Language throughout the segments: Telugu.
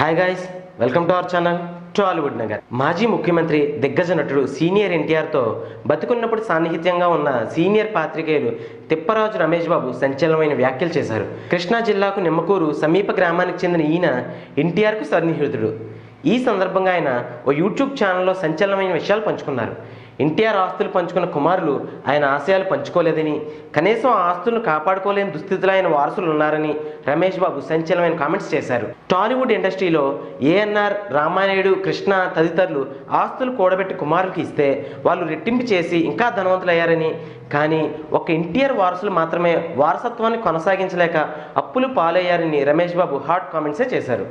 Hi guys, welcome to our channel Tollywood Nagar. మాజీ ముఖ్యమంత్రి దిగ్గజ నటుడు సీనియర్ ఎన్టీఆర్తో బతుకున్నప్పుడు సాన్నిహిత్యంగా ఉన్న సీనియర్ పాత్రికేయులు తిప్పరాజు రమేష్ బాబు సంచలనమైన వ్యాఖ్యలు చేశారు. కృష్ణా జిల్లాకు నిమ్మకూరు సమీప గ్రామానికి చెందిన ఈయన ఎన్టీఆర్కు సన్నిహితుడు. ఈ సందర్భంగా ఆయన ఓ యూట్యూబ్ ఛానల్లో సంచలనమైన విషయాలు పంచుకున్నారు. ఎన్టీఆర్ ఆస్తులు పంచుకున్న కుమారులు ఆయన ఆశయాలు పంచుకోలేదని, కనీసం ఆ ఆస్తులను కాపాడుకోలేని దుస్థితిలో ఆయన వారసులు ఉన్నారని రమేష్ బాబు సంచలనమైన కామెంట్స్ చేశారు. టాలీవుడ్ ఇండస్ట్రీలో ఏఎన్ఆర్, రామానాయుడు, కృష్ణ తదితరులు ఆస్తులు కూడబెట్టి కుమారులకు ఇస్తే వాళ్ళు రెట్టింపు చేసి ఇంకా ధనవంతులయ్యారని, కానీ ఒక ఎన్టీఆర్ వారసులు మాత్రమే వారసత్వాన్ని కొనసాగించలేక అప్పులు పాలయ్యారని రమేష్ బాబు హాట్ కామెంట్సే చేశారు.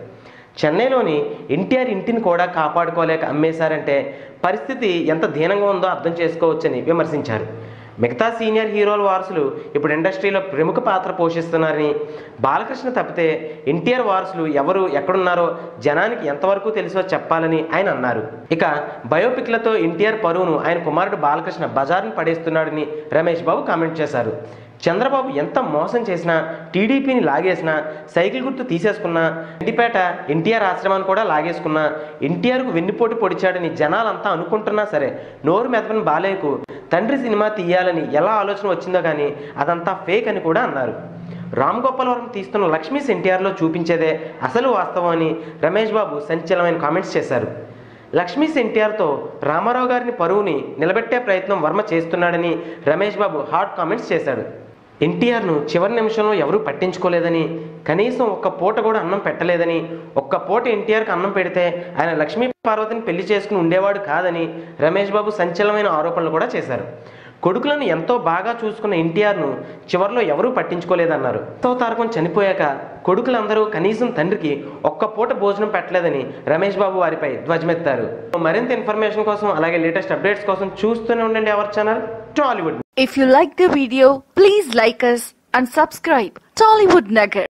చెన్నైలోని ఎన్టీఆర్ ఇంటిని కూడా కాపాడుకోలేక అమ్మేశారంటే పరిస్థితి ఎంత దీనంగా ఉందో అర్థం చేసుకోవచ్చని విమర్శించారు. మిగతా సీనియర్ హీరోల వారసులు ఇప్పుడు ఇండస్ట్రీలో ప్రముఖ పాత్ర పోషిస్తున్నారని, బాలకృష్ణ తప్పితే ఎన్టీఆర్ వారసులు ఎవరు ఎక్కడున్నారో జనానికి ఎంతవరకు తెలుసో చెప్పాలని ఆయన అన్నారు. ఇక బయోపిక్లతో ఎన్టీఆర్ పరువును ఆయన కుమారుడు బాలకృష్ణ బజార్ను పడేస్తున్నాడని రమేష్ బాబు కామెంట్ చేశారు. చంద్రబాబు ఎంత మోసం చేసినా, టీడీపీని లాగేసినా, సైకిల్ గుర్తు తీసేసుకున్నా, ఇంటిపేట ఎన్టీఆర్ ఆశ్రమాన్ని కూడా లాగేసుకున్నా, ఎన్టీఆర్కు వెన్నుపోటు పొడిచాడని జనాలంతా అనుకుంటున్నా సరే నోరు మెదపని బాలయ్యకు తండ్రి సినిమా తీయాలని ఎలా ఆలోచన వచ్చిందో కానీ అదంతా ఫేక్ అని కూడా అన్నారు. రామ్ గోపాల్ వర్మ తీస్తున్న లక్ష్మీస్ ఎన్టీఆర్లో చూపించేదే అసలు వాస్తవం అని రమేష్ బాబు సంచలనమైన కామెంట్స్ చేశారు. లక్ష్మీస్ ఎన్టీఆర్తో రామారావు గారిని పరువుని నిలబెట్టే ప్రయత్నం వర్మ చేస్తున్నాడని రమేష్ బాబు హాట్ కామెంట్స్ చేశాడు. ఎన్టీఆర్ను చివరి నిమిషంలో ఎవరూ పట్టించుకోలేదని, కనీసం ఒక్క పూట కూడా అన్నం పెట్టలేదని, ఒక్క పూట ఎన్టీఆర్కి అన్నం పెడితే ఆయన లక్ష్మీ పార్వతిని పెళ్లి చేసుకుని ఉండేవాడు కాదని రమేష్ బాబు సంచలనమైన ఆరోపణలు కూడా చేశారు. కొడుకులను ఎంతో బాగా చూసుకున్న ఎన్టీఆర్ను చివరిలో ఎవరూ పట్టించుకోలేదన్నారు. తారకం చనిపోయాక కొడుకులందరూ కనీసం తండ్రికి ఒక్క పూట భోజనం పెట్టలేదని రమేష్ బాబు వారిపై ధ్వజమెత్తారు. మరింత ఇన్ఫర్మేషన్ కోసం అలాగే లేటెస్ట్ అప్డేట్స్ కోసం చూస్తూనే ఉండండి our channel Tollywood. If you like the video, please like us and subscribe Tollywood Nagar.